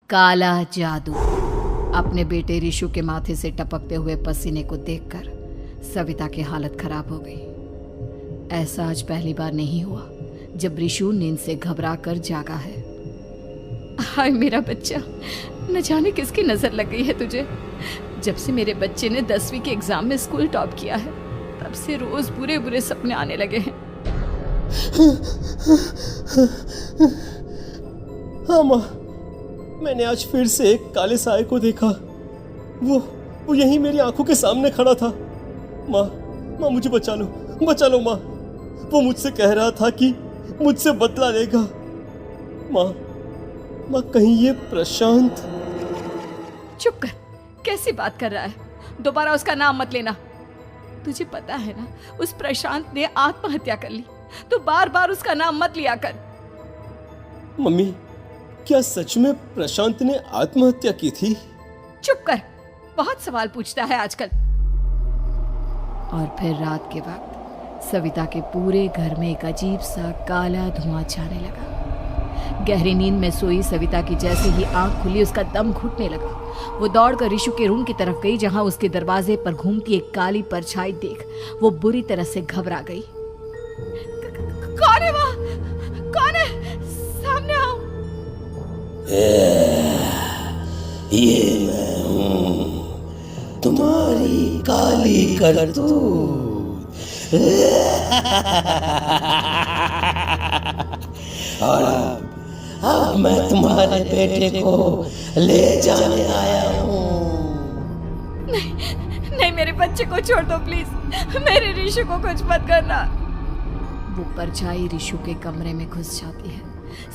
काला जादू। अपने बेटे ऋषु के माथे से टपकते हुए पसीने को देखकर सविता की हालत खराब हो गई। ऐसा आज पहली बार नहीं हुआ जब ऋषु नींद से घबरा कर जागा है। हाय मेरा बच्चा, न जाने किसकी नजर लग गई है तुझे। जब से मेरे बच्चे ने 10वीं के एग्जाम में स्कूल टॉप किया है तब से रोज बुरे बुरे सपने आने लगे हैं। हाँ माँ, मैंने आज फिर से एक काले साए को देखा। वो यहीं मेरी आंखों के सामने खड़ा था। माँ मुझे बचा लो माँ। वो मुझसे कह रहा था कि मुझसे बदला लेगा। माँ कहीं ये प्रशांत। चुप कर, कैसी बात कर रहा है? दोबारा उसका नाम मत लेना। तुझे पता है ना, उस प्रशांत ने आत्महत्या कर ली, तो बार बार उसका नाम मत लिया कर। मम्मी, क्या सच में प्रशांत ने आत्महत्या की थी? चुप कर, बहुत सवाल पूछता है आजकल। और फिर रात के वक्त सविता के पूरे घर में एक अजीब सा काला धुआं छाने लगा। गहरी नींद में सोई सविता की जैसे ही आंख खुली उसका दम घुटने लगा। वो दौड़कर ऋषु के रूम की तरफ गई जहां उसके दरवाजे पर घूमती एक काली परछाई देख वो बुरी तरह से घबरा गई। कौन है वहाँ? कौन है? सामने आओ। ये मैं हूँ, तुम्हारी काली करतूत। और अब मैं तुम्हारे बेटे को ले जाने आया हूँ। नहीं, मेरे बच्चे को छोड़ दो प्लीज। मेरे ऋषु को कुछ मत करना। वो परछाई ऋषु के कमरे में घुस जाती है।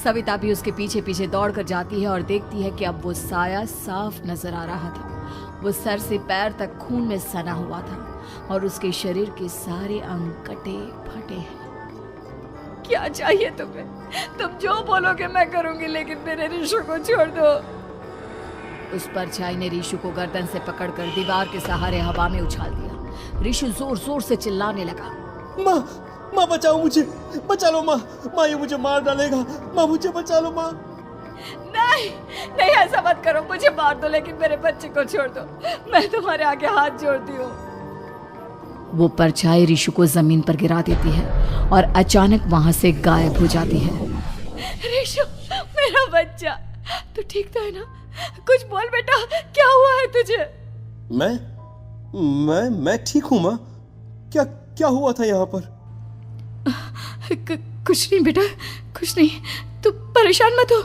सविता भी उसके पीछे पीछे दौड़कर जाती है और देखती है कि अब वो साया साफ नजर आ रहा था। वो सर से पैर तक खून में सना हुआ था और उसके शरीर के सारे अंग कटे फटे हैं। क्या चाहिए तुम्हें? तुम जो बोलोगे मैं करूंगी, लेकिन मेरे ऋषु को छोड़ दो। उस परछाई ने ऋषु को गर्दन से पकड़कर दीवार के सहारे हवा में उछाल दिया। ऋषु जोर जोर से चिल्लाने लगा। माँ बचाओ मुझे, बचा लो माँ। ये मुझे मार डालेगा। माँ मुझे बचा लो माँ। नहीं ऐसा मत करो। मुझे मार दो लेकिन मेरे बच्चे को छोड़ दो। मैं तुम्हारे आगे हाथ जोड़ती हूँ। वो परछाई ऋषु को जमीन पर गिरा देती है और अचानक वहां से गायब हो जाती है। ऋषु, मेरा बच्चा, तू ठीक तो है ना? कुछ बोल बेटा, क्या हुआ है तुझे? मैं ठीक हूँ माँ। क्या हुआ था यहाँ पर? कुछ नहीं बेटा, कुछ नहीं। तू परेशान मत हो।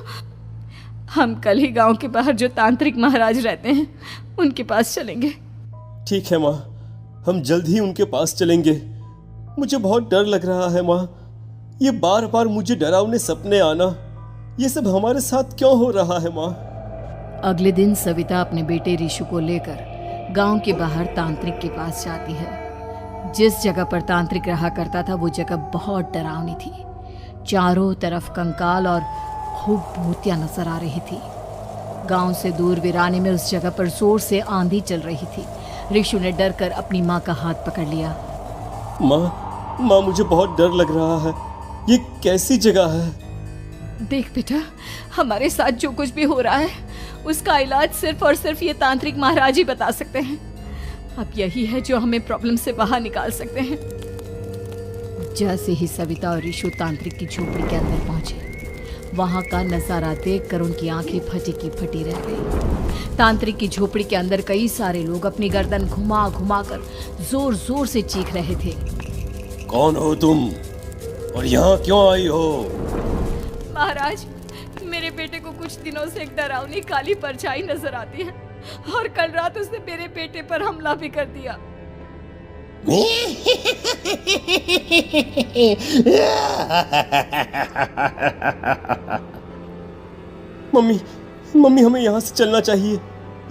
हम कल ही गांव के बाहर जो तांत्रिक महाराज रहते हैं उनके पास चलेंगे। ठीक है माँ, हम जल्द ही उनके पास चलेंगे। मुझे बहुत डर लग रहा है माँ। ये बार बार मुझे डरावने सपने आना, ये सब हमारे साथ क्यों हो रहा है माँ? अगले दिन सविता अपने बेटे ऋषु को लेकर गांव के बाहर तांत्रिक के पास जाती है। जिस जगह पर तांत्रिक रहा करता था वो जगह बहुत डरावनी थी। चारों तरफ कंकाल और खूब भूतियां नजर आ रही थी। गांव से दूर वीराने में उस जगह पर जोर से आंधी चल रही थी। ऋषु ने डर कर अपनी माँ का हाथ पकड़ लिया। माँ मुझे बहुत डर लग रहा है। ये कैसी जगह है? देख बेटा, हमारे साथ जो कुछ भी हो रहा है उसका इलाज सिर्फ और सिर्फ ये तांत्रिक महाराज ही बता सकते हैं। अब यही है जो हमें प्रॉब्लम से बाहर निकाल सकते हैं। जैसे ही सविता और ऋषु तांत्रिक की झोपड़ी के अंदर पहुंचे, वहां का नजारा देखकर उनकी आंखें फटी की फटी रह गई। तांत्रिक की झोपड़ी के अंदर कई सारे लोग अपनी गर्दन घुमा घुमा कर जोर जोर से चीख रहे थे। कौन हो तुम और यहाँ क्यों आई हो? महाराज, मेरे बेटे को कुछ दिनों से एक डरावनी काली परछाई नजर आती है और कल रात उसने मेरे बेटे पर हमला भी कर दिया। मम्मी हमें यहाँ से चलना चाहिए।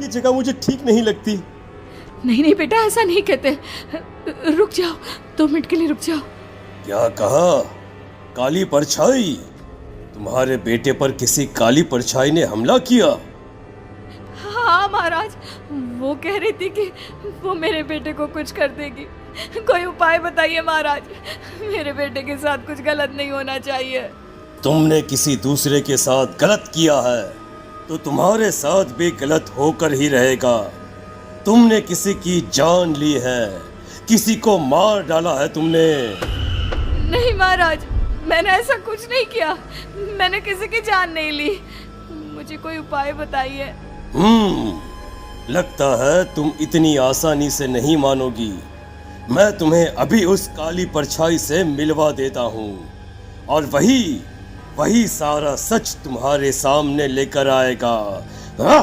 ये जगह मुझे ठीक नहीं लगती। नहीं बेटा, ऐसा नहीं कहते। रुक जाओ, 2 मिनट के लिए रुक जाओ। क्या कहा? काली परछाई? तुम्हारे बेटे पर किसी काली परछाई ने हमला किया? हाँ महाराज, वो कह रही थी कि वो मेरे बेटे को कुछ कर देगी। कोई उपाय बताइए महाराज, मेरे बेटे के साथ कुछ गलत नहीं होना चाहिए। तुमने किसी दूसरे के साथ गलत किया है। तो तुम्हारे साथ भी गलत होकर ही रहेगा। तुमने किसी की जान ली है, किसी को मार डाला है तुमने। नहीं महाराज, मैंने ऐसा कुछ नहीं किया। मैंने किसी की जान नहीं ली। मुझे कोई उपाय बताइए। लगता है तुम इतनी आसानी से नहीं मानोगी। मैं तुम्हें अभी उस काली परछाई से मिलवा देता हूँ और वही सारा सच तुम्हारे सामने लेकर आएगा। हाँ?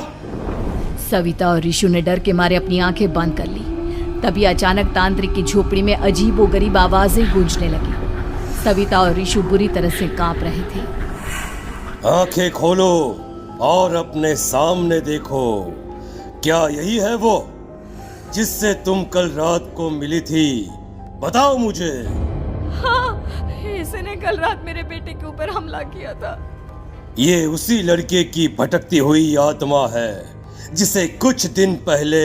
सविता और ऋषु ने डर के मारे अपनी आंखें बंद कर ली। तभी अचानक तांत्रिक की झोपड़ी में अजीबोगरीब आवाजें गूंजने लगी। सविता और ऋषु बुरी तरह से कांप रहे थे। आंखें खोलो और अपने सामने देखो। क्या यही है वो जिससे तुम कल रात को मिली थी? बताओ मुझे। हाँ, इसने कल रात मेरे बेटे के ऊपर हमला किया था। ये उसी लड़के की भटकती हुई आत्मा है जिसे कुछ दिन पहले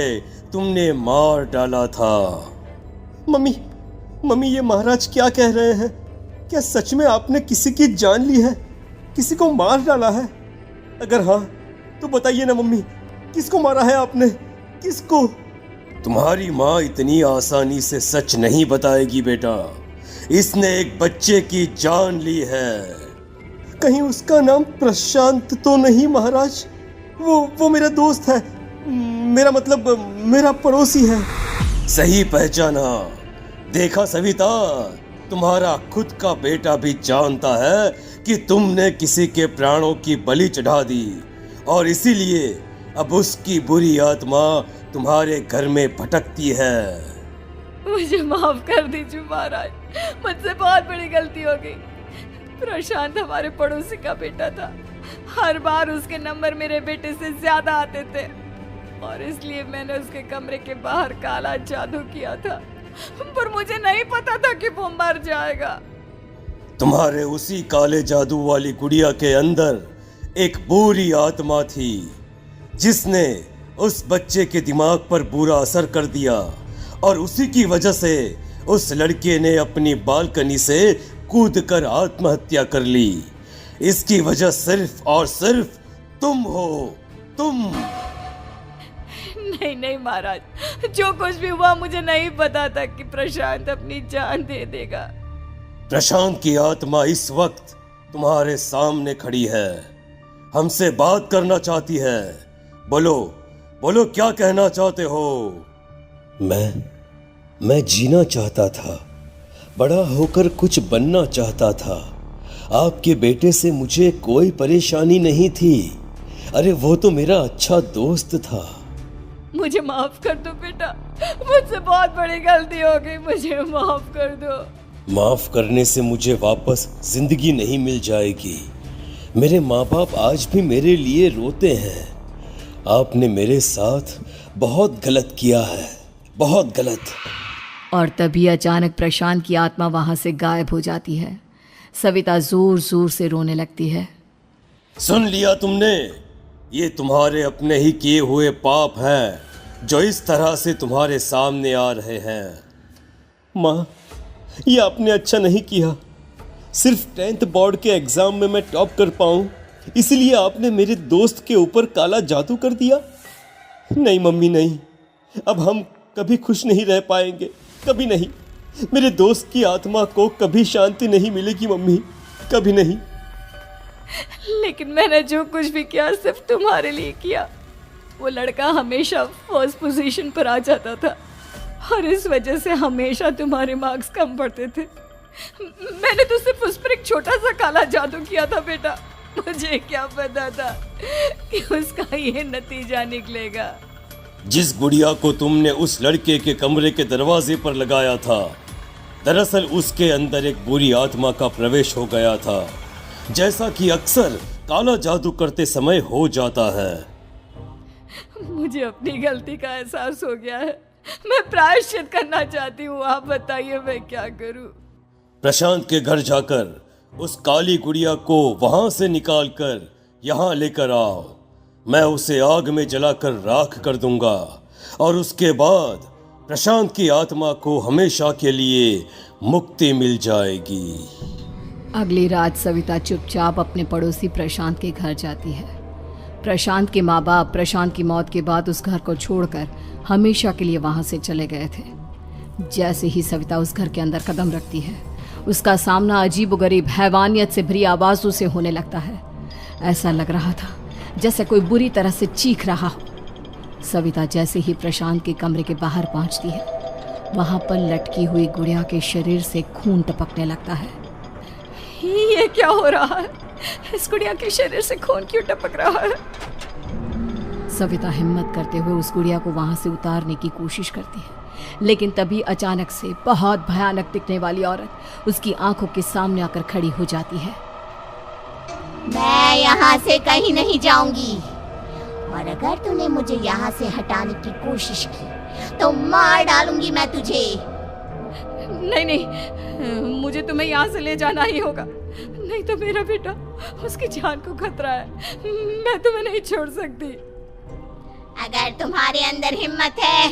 तुमने मार डाला था। मम्मी ये महाराज क्या कह रहे हैं? क्या सच में आपने किसी की जान ली है, किसी को मार डाला है? अगर हाँ तो बताइए ना मम्मी, किसको मारा है आपने? किसको? तुम्हारी माँ इतनी आसानी से सच नहीं बताएगी बेटा। इसने एक बच्चे की जान ली है। कहीं उसका नाम प्रशांत तो नहीं महाराज? वो मेरा दोस्त है, मेरा मतलब मेरा पड़ोसी है। सही पहचाना। देखा सविता, तुम्हारा खुद का बेटा भी जानता है कि तुमने किसी के प्राणों की बलि चढ़ा दी और इसीलिए अब उसकी बुरी आत्मा तुम्हारे घर में भटकती है। मुझे माफ कर दीजिए महाराज, मुझसे बहुत बड़ी गलती हो गई। प्रशांत हमारे पड़ोसी का बेटा था। हर बार उसके नंबर मेरे बेटे से ज्यादा आते थे और इसलिए मैंने उसके कमरे के बाहर काला जादू किया था, पर मुझे नहीं पता था कि वो मर जाएगा। तुम्हारे उसी काले जादू वाली गुड़िया के अंदर एक बुरी आत्मा थी जिसने उस बच्चे के दिमाग पर बुरा असर कर दिया और उसी की वजह से उस लड़के ने अपनी बालकनी से कूदकर आत्महत्या कर ली। इसकी वजह सिर्फ और सिर्फ तुम हो, तुम। नहीं महाराज, जो कुछ भी हुआ मुझे नहीं पता था कि प्रशांत अपनी जान दे देगा। प्रशांत की आत्मा इस वक्त तुम्हारे सामने खड़ी है, हमसे बात करना चाहती है। बोलो क्या कहना चाहते हो? मैं जीना चाहता था, बड़ा होकर कुछ बनना चाहता था। आपके बेटे से मुझे कोई परेशानी नहीं थी। अरे वो तो मेरा अच्छा दोस्त था। मुझे माफ कर दो बेटा, मुझसे बहुत बड़ी गलती हो गई, मुझे माफ कर दो। माफ करने से मुझे वापस जिंदगी नहीं मिल जाएगी। मेरे माँ बाप आज भी मेरे लिए रोते हैं। आपने मेरे साथ बहुत गलत किया है, बहुत गलत। और तभी अचानक प्रशांत की आत्मा वहां से गायब हो जाती है। सविता जोर जोर से रोने लगती है। सुन लिया तुमने? ये तुम्हारे अपने ही किए हुए पाप हैं जो इस तरह से तुम्हारे सामने आ रहे हैं। माँ, ये आपने अच्छा नहीं किया। सिर्फ 10th बोर्ड के एग्जाम में मैं टॉप कर पाऊँ इसलिए आपने मेरे दोस्त के ऊपर काला जादू कर दिया। नहीं मम्मी नहीं, अब हम कभी खुश नहीं रह पाएंगे, कभी नहीं। मेरे दोस्त की आत्मा को कभी शांति नहीं मिलेगी मम्मी, कभी नहीं। लेकिन मैंने जो कुछ भी किया सिर्फ तुम्हारे लिए किया। वो लड़का हमेशा फर्स्ट पोजीशन पर आ जाता था और इस वजह से हमेशा तुम्हारे मार्क्स कम पड़ते थे। मैंने तो सिर्फ उस पर एक छोटा सा काला जादू किया था बेटा। मुझे क्या पता था कि उसका ये नतीजा निकलेगा। जिस गुड़िया को तुमने उस लड़के के कमरे के दरवाजे पर लगाया था, दरअसल उसके अंदर एक बुरी आत्मा का प्रवेश हो गया था, जैसा कि अक्सर काला जादू करते समय हो जाता है। मुझे अपनी गलती का एहसास हो गया है। मैं प्रायश्चित करना चाहती हूँ, आप बताइए मैं क्या करूँ? प्रशांत के घर जाकर उस काली गुड़िया को वहां से निकालकर यहाँ लेकर आओ। मैं उसे आग में जलाकर राख कर दूंगा और उसके बाद प्रशांत की आत्मा को हमेशा के लिए मुक्ति मिल जाएगी। अगली रात सविता चुपचाप अपने पड़ोसी प्रशांत के घर जाती है। प्रशांत के माँ बाप प्रशांत की मौत के बाद उस घर को छोड़कर हमेशा के लिए वहां से चले गए थे। जैसे ही सविता उस घर के अंदर कदम रखती है, उसका सामना अजीबोगरीब हैवानियत से भरी आवाजों से होने लगता है। ऐसा लग रहा था जैसे कोई बुरी तरह से चीख रहा हो। सविता जैसे ही प्रशांत के कमरे के बाहर पहुंचती है, वहां पर लटकी हुई गुड़िया के शरीर से खून टपकने लगता है। ये क्या हो रहा है? इस गुड़िया के शरीर से खून क्यों टपक रहा है? सविता हिम्मत करते हुए उस गुड़िया को वहां से उतारने की कोशिश करती है, लेकिन तभी अचानक से बहुत भयानक दिखने वाली औरत उसकी आंखों के सामने आकर खड़ी हो जाती है। मैं यहाँ से कहीं नहीं जाऊंगी, और अगर तूने मुझे यहाँ से हटाने की कोशिश की तो मार डालूंगी मैं तुझे। नहीं नहीं, मुझे तुम्हें यहाँ से ले जाना ही होगा, नहीं तो मेरा बेटा, उसकी जान को खतरा है। मैं तुम्हें नहीं छोड़ सकती। अगर तुम्हारे अंदर हिम्मत है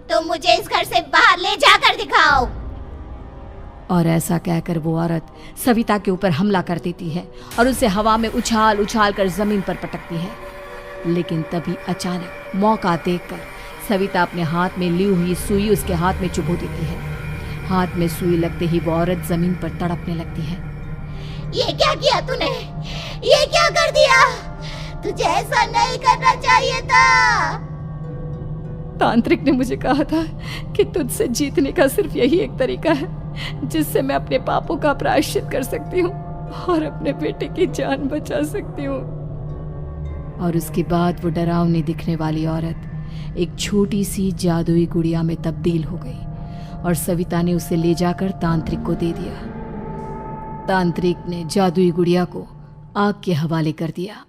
तो मुझे इस घर से बाहर ले जाकर दिखाओ। और ऐसा कहकर वो औरत सविता के ऊपर हमला कर देती है और उसे हवा में उछाल उछाल कर जमीन पर पटकती है। लेकिन तभी अचानक मौका देखकर सविता अपने हाथ में ली हुई सुई उसके हाथ में चुभो देती है। हाथ में सुई लगते ही वो औरत जमीन पर तड़पने लगती है। ये क्या किया तूने? ये क्या कर दिया? तुझे ऐसा नहीं करना चाहिए था। तांत्रिक ने मुझे कहा था कि तुझसे जीतने का सिर्फ यही एक तरीका है जिससे मैं अपने पापों का प्रायश्चित कर सकती हूँ और अपने बेटे की जान बचा सकती हूँ। और उसके बाद वो डरावनी दिखने वाली औरत एक छोटी सी जादुई गुड़िया में तब्दील हो गई और सविता ने उसे ले जाकर तांत्रिक को दे दिया। तांत्रिक ने जादुई गुड़िया को आग के हवाले कर दिया।